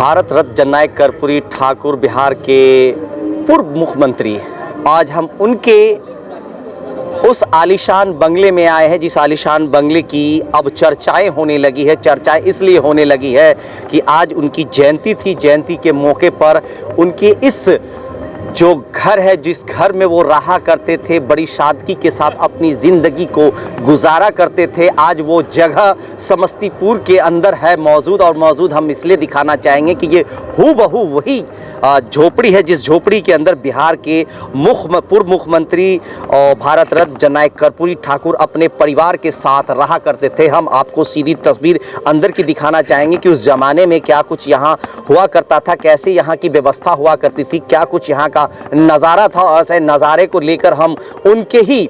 भारत रत्न जननायक कर्पूरी ठाकुर बिहार के पूर्व मुख्यमंत्री, आज हम उनके उस आलीशान बंगले में आए हैं जिस आलीशान बंगले की अब चर्चाएं होने लगी है। चर्चाएं इसलिए होने लगी है कि आज उनकी जयंती थी। जयंती के मौके पर उनके इस जो घर है, जिस घर में वो रहा करते थे, बड़ी सादगी के साथ अपनी ज़िंदगी को गुजारा करते थे, आज वो जगह समस्तीपुर के अंदर है मौजूद। और मौजूद हम इसलिए दिखाना चाहेंगे कि ये हूबहू वही झोपड़ी है जिस झोपड़ी के अंदर बिहार के पूर्व मुख्यमंत्री और भारत रत्न जननायक कर्पूरी ठाकुर अपने परिवार के साथ रहा करते थे। हम आपको सीधी तस्वीर अंदर की दिखाना चाहेंगे कि उस ज़माने में क्या कुछ यहाँ हुआ करता था, कैसे यहाँ की व्यवस्था हुआ करती थी, क्या कुछ यहाँ का नज़ारा था। और ऐसे नज़ारे को लेकर हम उनके ही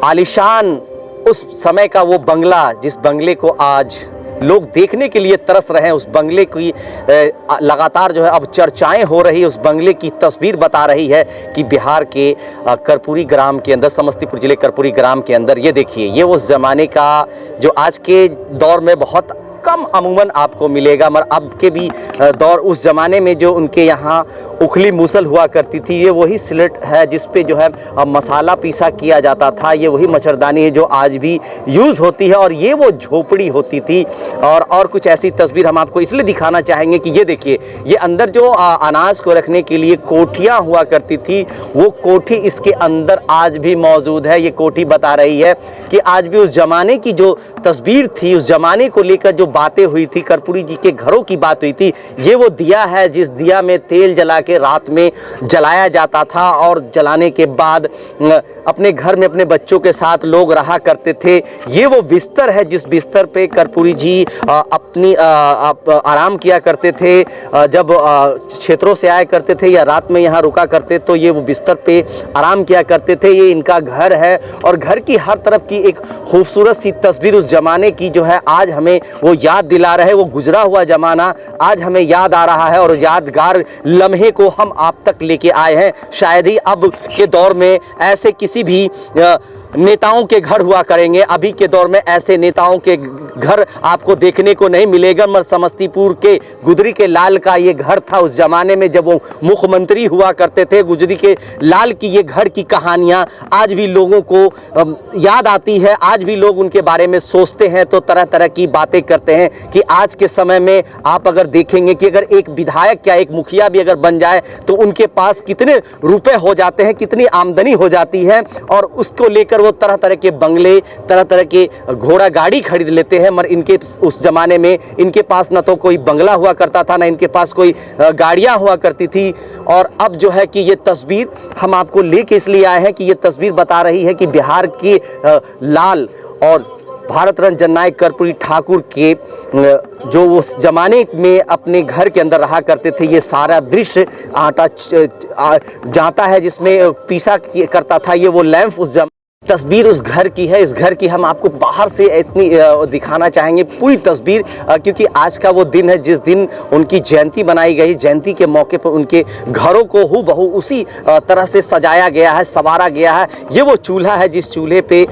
आलीशान उस समय का वो बंगला, जिस बंगले को आज लोग देखने के लिए तरस रहे हैं, उस बंगले की लगातार जो है अब चर्चाएं हो रही है, उस बंगले की तस्वीर बता रही है कि बिहार के कर्पूरी ग्राम के अंदर, समस्तीपुर जिले कर्पूरी ग्राम के अंदर ये देखिए, ये उस ज़माने का जो आज के दौर में बहुत कम अमूमन आपको मिलेगा, मगर अब के भी दौर उस ज़माने में जो उनके यहाँ उखली मूसल हुआ करती थी, ये वही सिलट है जिस पे जो है मसाला पीसा किया जाता था, ये वही मच्छरदानी है जो आज भी यूज़ होती है, और ये वो झोपड़ी होती थी। और कुछ ऐसी तस्वीर हम आपको इसलिए दिखाना चाहेंगे कि ये देखिए, ये अंदर जो अनाज को रखने के लिए कोठियाँ हुआ करती थी, वो कोठी इसके अंदर आज भी मौजूद है। ये कोठी बता रही है कि आज भी उस ज़माने की जो तस्वीर थी, उस ज़माने को लेकर जो बातें हुई थी, कर्पूरी जी के घरों की बात हुई थी, ये वो दिया है जिस दिया में तेल जला के रात में जलाया जाता था, और जलाने के बाद अपने घर में अपने बच्चों के साथ लोग रहा करते थे। ये वो बिस्तर है जिस बिस्तर पे कर्पूरी जी अपनी आराम किया करते थे, जब क्षेत्रों से आया करते थे या रात में यहाँ रुका करते तो ये वो बिस्तर पे आराम किया करते थे। ये इनका घर है, और घर की हर तरफ की एक खूबसूरत सी तस्वीर उस ज़माने की जो है आज हमें वो याद दिला रहा है। वो गुजरा हुआ ज़माना आज हमें याद आ रहा है, और यादगार लम्हे को हम आप तक लेके आए हैं। शायद ही अब के दौर में ऐसे किसी भी नेताओं के घर हुआ करेंगे, अभी के दौर में ऐसे नेताओं के घर आपको देखने को नहीं मिलेगा, मगर समस्तीपुर के गुजरी के लाल का ये घर था उस ज़माने में जब वो मुख्यमंत्री हुआ करते थे। गुजरी के लाल की ये घर की कहानियाँ आज भी लोगों को याद आती है, आज भी लोग उनके बारे में सोचते हैं तो तरह तरह की बातें करते हैं कि आज के समय में आप अगर देखेंगे कि अगर एक विधायक क्या एक मुखिया भी अगर बन जाए तो उनके पास कितने रुपए हो जाते हैं, कितनी आमदनी हो जाती है, और उसको लेकर वो तरह तरह के बंगले, तरह तरह के घोड़ा गाड़ी खरीद लेते हैं। मगर इनके उस ज़माने में इनके पास ना तो कोई बंगला हुआ करता था, ना इनके पास कोई गाड़ियाँ हुआ करती थी। और अब जो है कि ये तस्वीर हम आपको लेके इसलिए आए हैं कि ये तस्वीर बता रही है कि बिहार के लाल और भारत रत्न जननायक कर्पूरी ठाकुर के जो उस ज़माने में अपने घर के अंदर रहा करते थे, ये सारा दृश्य आटा जाता है जिसमें पीसा करता था, ये वो लैंप उस तस्वीर उस घर की है। इस घर की हम आपको बाहर से इतनी दिखाना चाहेंगे पूरी तस्वीर, क्योंकि आज का वो दिन है जिस दिन उनकी जयंती मनाई गई। जयंती के मौके पर उनके घरों को हूबहू उसी तरह से सजाया गया है, संवारा गया है। ये वो चूल्हा है जिस चूल्हे पे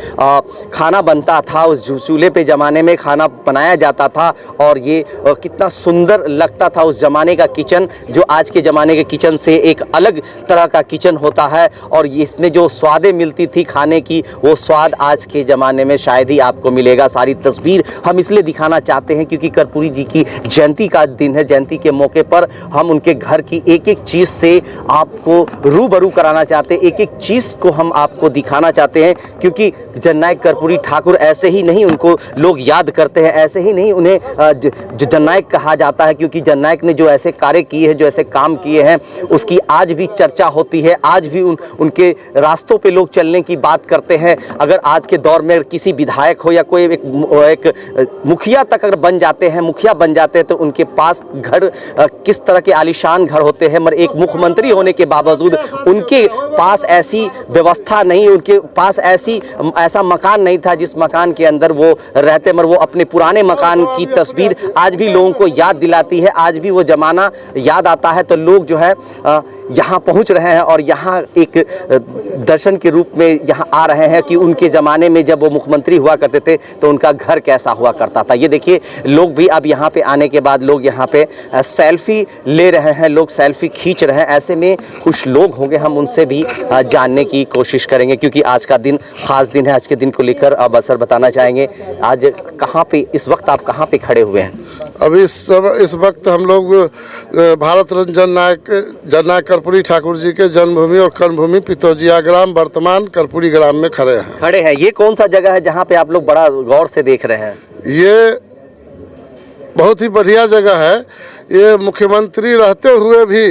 खाना बनता था, उस चूल्हे पे ज़माने में खाना बनाया जाता था, और ये कितना सुंदर लगता था उस ज़माने का किचन, जो आज के ज़माने के किचन से एक अलग तरह का किचन होता है। और इसमें जो स्वादें मिलती थी खाने की, वो स्वाद आज के ज़माने में शायद ही आपको मिलेगा। सारी तस्वीर हम इसलिए दिखाना चाहते हैं क्योंकि कर्पूरी जी की जयंती का दिन है। जयंती के मौके पर हम उनके घर की एक एक चीज़ से आपको रूबरू कराना चाहते हैं, एक एक चीज़ को हम आपको दिखाना चाहते हैं, क्योंकि जननायक कर्पूरी ठाकुर ऐसे ही नहीं उनको लोग याद करते हैं, ऐसे ही नहीं उन्हें जननायक कहा जाता है, क्योंकि जननायक ने जो ऐसे कार्य किए हैं, जो ऐसे काम किए हैं, उसकी आज भी चर्चा होती है। आज भी उनके रास्तों पे लोग चलने की बात करते हैं। अगर आज के दौर में किसी विधायक हो या कोई एक मुखिया तक अगर बन जाते हैं, मुखिया बन जाते हैं, तो उनके पास घर किस तरह के आलीशान घर होते हैं, मगर एक मुख्यमंत्री होने के बावजूद उनके पास ऐसी व्यवस्था नहीं, उनके पास ऐसा मकान नहीं था जिस मकान के अंदर वो रहते। मगर वो अपने पुराने मकान की तस्वीर आज भी लोगों को याद दिलाती है, आज भी वो ज़माना याद आता है। तो लोग जो है यहाँ पहुँच रहे हैं और यहाँ एक दर्शन के रूप में यहाँ आ रहे रहे हैं कि उनके ज़माने में जब वो मुख्यमंत्री हुआ करते थे तो उनका घर कैसा हुआ करता था। ये देखिए, लोग भी अब यहाँ पे आने के बाद लोग यहाँ पे सेल्फी ले रहे हैं, लोग सेल्फी खींच रहे हैं। ऐसे में कुछ लोग होंगे, हम उनसे भी जानने की कोशिश करेंगे, क्योंकि आज का दिन ख़ास दिन है। आज के दिन को लेकर अब सर बताना चाहेंगे, आज कहाँ पे इस वक्त आप कहाँ पे खड़े हुए हैं? अभी इस वक्त हम लोग भारत रत्न जननायक कर्पूरी ठाकुर जी के जन्मभूमि और कर्मभूमि पितौजिया ग्राम वर्तमान कर्पूरी ग्राम में खड़े हैं। ये कौन सा जगह है जहाँ पे आप लोग बड़ा गौर से देख रहे हैं? ये बहुत ही बढ़िया जगह है। ये मुख्यमंत्री रहते हुए भी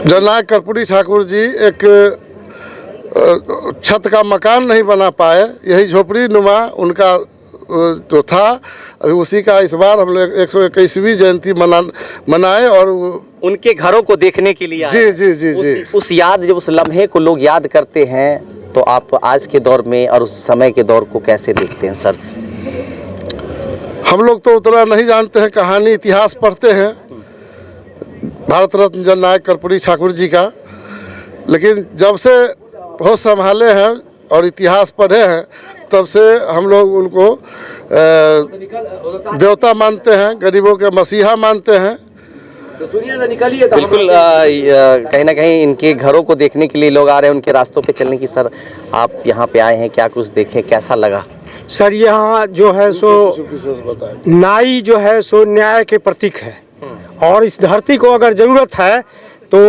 जननायक कर्पूरी ठाकुर जी एक छत का मकान नहीं बना पाए, यही झोपड़ी नुमा उनका जो था। अभी उसी का इस बार हम लोग 121वीं जयंती मनाए और उनके घरों को देखने के लिए जी जी जी जी उस याद, जब उस लम्हे को लोग याद करते हैं तो आप आज के दौर में और उस समय के दौर को कैसे देखते हैं सर? हम लोग तो उतना नहीं जानते हैं, कहानी इतिहास पढ़ते हैं भारत रत्न जननायक कर्पूरी ठाकुर जी का, लेकिन जब से होश संभाले हैं और इतिहास पढ़े हैं तब से हम लोग उनको देवता मानते हैं, गरीबों के मसीहा मानते हैं। बिल्कुल, कहीं ना कहीं इनके घरों को देखने के लिए लोग आ रहे हैं, उनके रास्तों पे चलने की। सर, आप यहाँ पे आए हैं, क्या कुछ देखें, कैसा लगा? सर, यहाँ जो है सो नाई जो है सो न्याय के प्रतीक है, और इस धरती को अगर ज़रूरत है तो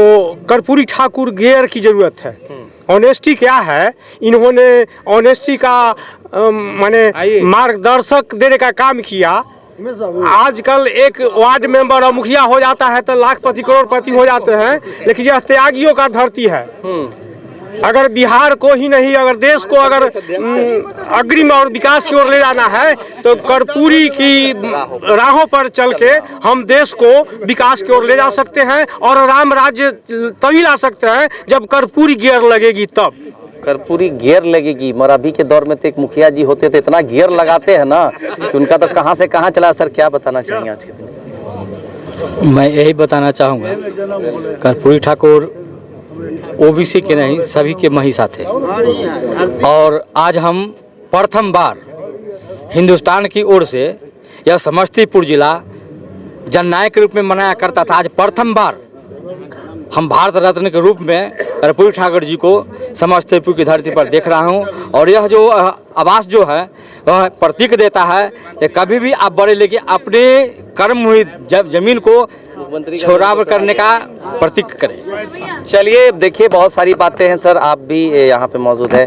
कर्पूरी ठाकुर गेयर की ज़रूरत है। ऑनेस्टी क्या है, इन्होंने ऑनेस्टी का माने मार्गदर्शक देने का काम किया। आजकल एक वार्ड मेंबर और मुखिया हो जाता है तो लाखपति करोड़पति हो जाते हैं, लेकिन यह त्यागियों का धरती है। अगर बिहार को ही नहीं, अगर देश को अगर अग्रिम और विकास की ओर ले जाना है तो कर्पूरी की राहों पर चल के हम देश को विकास की ओर ले जा सकते हैं, और राम राज्य तभी ला सकते हैं जब कर्पूरी गियर लगेगी। तब कर्पूरी गियर लगेगी। मगर अभी के दौर में तो एक मुखिया जी होते तो इतना गियर लगाते हैं ना कि उनका तो कहाँ से कहाँ चला। सर, क्या बताना चाहिए आज के दिन? मैं यही बताना चाहूँगा, कर्पूरी ठाकुर ओबीसी के नहीं, सभी के महिषा थे, और आज हम प्रथम बार हिंदुस्तान की ओर से यह समस्तीपुर जिला जननायक के रूप में मनाया करता था। आज प्रथम बार हम भारत रत्न के रूप में कर्पूरी ठाकुर जी को समस्तीपुर की धरती पर देख रहा हूं, और यह जो आवास जो है वह प्रतीक देता है कि कभी भी आप बड़े लेके अपने कर्म हुई जमीन को छोरावर करने का प्रतीक करें। चलिए, देखिए, बहुत सारी बातें हैं सर। आप भी यहाँ पे मौजूद है,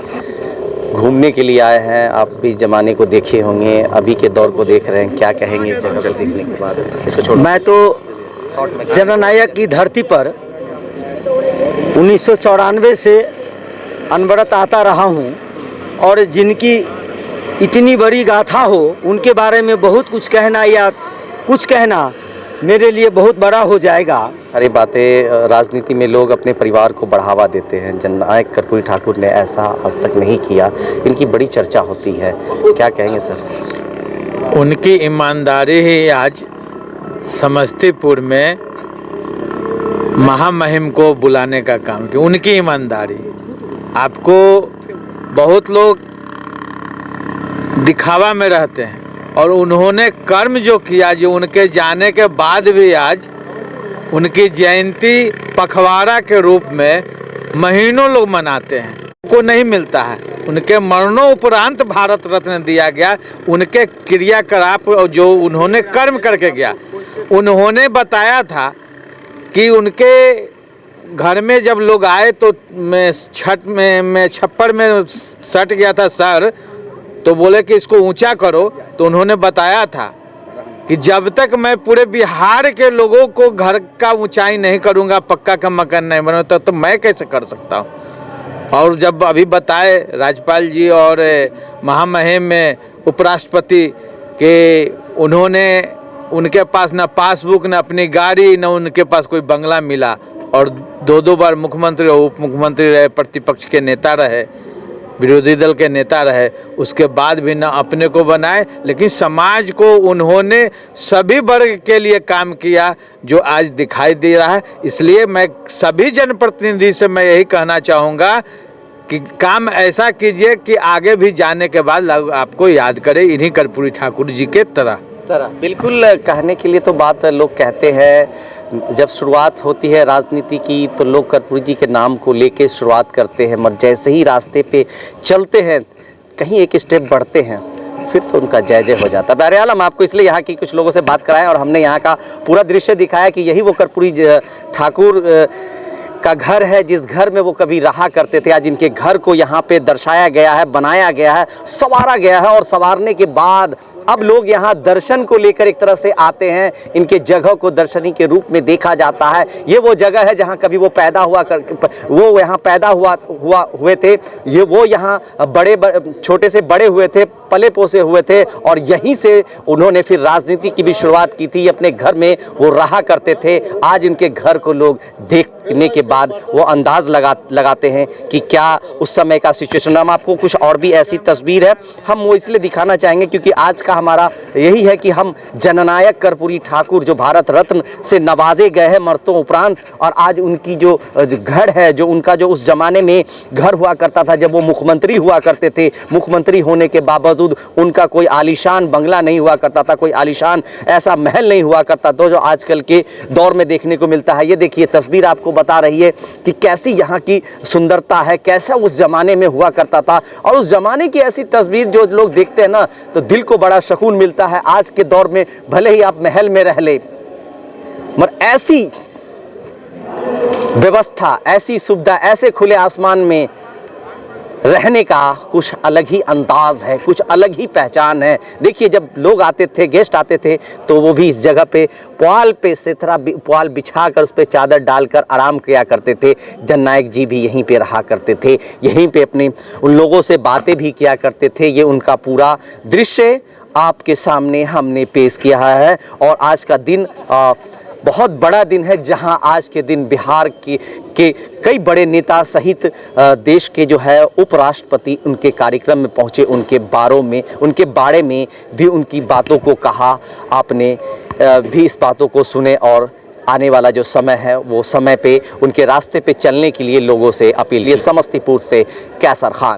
घूमने के लिए आए हैं, आप भी जमाने को देखे होंगे, अभी के दौर को देख रहे हैं, क्या कहेंगे इस जगह को देखने के बाद? इसको छोड़। मैं तो जननायक की धरती पर 1994 से अनवरत आता रहा हूँ, और जिनकी इतनी बड़ी गाथा हो उनके बारे में बहुत कुछ कहना या कुछ कहना मेरे लिए बहुत बड़ा हो जाएगा। सारी बातें, राजनीति में लोग अपने परिवार को बढ़ावा देते हैं, जननायक कर्पूरी ठाकुर ने ऐसा आज तक नहीं किया, इनकी बड़ी चर्चा होती है, क्या कहेंगे सर? उनकी ईमानदारी ही आज समस्तीपुर में महामहिम को बुलाने का काम किया। उनकी ईमानदारी, आपको बहुत लोग दिखावा में रहते हैं, और उन्होंने कर्म जो किया, जो उनके जाने के बाद भी आज उनकी जयंती पखवाड़ा के रूप में महीनों लोग मनाते हैं, को नहीं मिलता है। उनके मरणों उपरांत भारत रत्न दिया गया। उनके क्रियाकलाप जो उन्होंने कर्म करके गया, उन्होंने बताया था कि उनके घर में जब लोग आए तो मैं छप्पर में सट गया था सर, तो बोले कि इसको ऊंचा करो, तो उन्होंने बताया था कि जब तक मैं पूरे बिहार के लोगों को घर का ऊंचाई नहीं करूंगा, पक्का का मकान नहीं बनूंगा, तो मैं कैसे कर सकता हूं। और जब अभी बताए राज्यपाल जी और महामहिम में उपराष्ट्रपति के उन्होंने, उनके पास ना पासबुक, ना अपनी गाड़ी, ना उनके पास कोई बंगला मिला, और दो बार मुख्यमंत्री और उप मुख्यमंत्री रहे, प्रतिपक्ष के नेता रहे, विरोधी दल के नेता रहे, उसके बाद भी न अपने को बनाए, लेकिन समाज को उन्होंने सभी वर्ग के लिए काम किया जो आज दिखाई दे रहा है। इसलिए मैं सभी जनप्रतिनिधि से मैं यही कहना चाहूँगा कि काम ऐसा कीजिए कि आगे भी जाने के बाद लोग आपको याद करें इन्हीं कर्पूरी ठाकुर जी के तरह। बिल्कुल, कहने के लिए तो बात लोग कहते हैं, जब शुरुआत होती है राजनीति की तो लोग कर्पूरी जी के नाम को लेके शुरुआत करते हैं, मगर जैसे ही रास्ते पे चलते हैं, कहीं एक स्टेप बढ़ते हैं, फिर तो उनका जय जय हो जाता है। बहरहाल हम आपको इसलिए यहाँ की कुछ लोगों से बात कराएं और हमने यहाँ का पूरा दृश्य दिखाया कि यही वो कर्पूरी ठाकुर का घर है जिस घर में वो कभी रहा करते थे। आज इनके घर को यहाँ पे दर्शाया गया है, बनाया गया है, संवारा गया है और संवारने के बाद अब लोग यहाँ दर्शन को लेकर एक तरह से आते हैं। इनके जगह को दर्शनी के रूप में देखा जाता है। ये वो जगह है जहाँ कभी वो पैदा वो यहाँ पैदा हुए थे, ये वो यहाँ छोटे से बड़े हुए थे, पले पोसे हुए थे और यहीं से उन्होंने फिर राजनीति की भी शुरुआत की थी। अपने घर में वो रहा करते थे। आज इनके घर को लोग देखने के बाद वो अंदाज लगाते हैं कि क्या उस समय का सिचुएशन। हम आपको कुछ और भी ऐसी तस्वीर है, हम वो इसलिए दिखाना चाहेंगे क्योंकि आज का हमारा यही है कि हम जननायक कर्पूरी ठाकुर जो भारत रत्न से नवाजे गए हैं मरतों उपरांत, और आज उनकी जो घर है, जो उनका जो उस जमाने में घर हुआ करता था जब वो मुख्यमंत्री हुआ करते थे, मुख्यमंत्री होने के बावजूद उनका कोई आलीशान बंगला नहीं हुआ करता था, कोई आलीशान ऐसा महल नहीं हुआ करता था जो आजकल के दौर में देखने को मिलता है। ये देखिए तस्वीर आपको बता रही है कि कैसी यहाँ की सुंदरता है, कैसा उस जमाने में हुआ करता था। और उस जमाने की ऐसी तस्वीर जो लोग देखते हैं ना तो दिल को बड़ा सुकून मिलता है। आज के दौर में भले ही आप महल में रह ले, मगर ऐसी व्यवस्था, ऐसी सुविधा, ऐसे खुले आसमान में रहने का कुछ अलग ही अंदाज है, कुछ अलग ही पहचान है। देखिए जब लोग आते थे, गेस्ट आते थे, तो वो भी इस जगह पे पुआल पे सेथरा पुआल बिछाकर उस पर चादर डालकर आराम किया करते थे। जननायक जी भी यहीं पे रहा करते थे, यहीं पे अपने उन लोगों से बातें भी किया करते थे। ये उनका पूरा दृश्य आपके सामने हमने पेश किया है। और आज का दिन बहुत बड़ा दिन है जहां आज के दिन बिहार के कई बड़े नेता सहित देश के जो है उपराष्ट्रपति उनके कार्यक्रम में पहुंचे, उनके बारे में भी उनकी बातों को कहा। आपने भी इस बातों को सुने और आने वाला जो समय है वो समय पे उनके रास्ते पे चलने के लिए लोगों से अपील। ये समस्तीपुर से कैसर खान।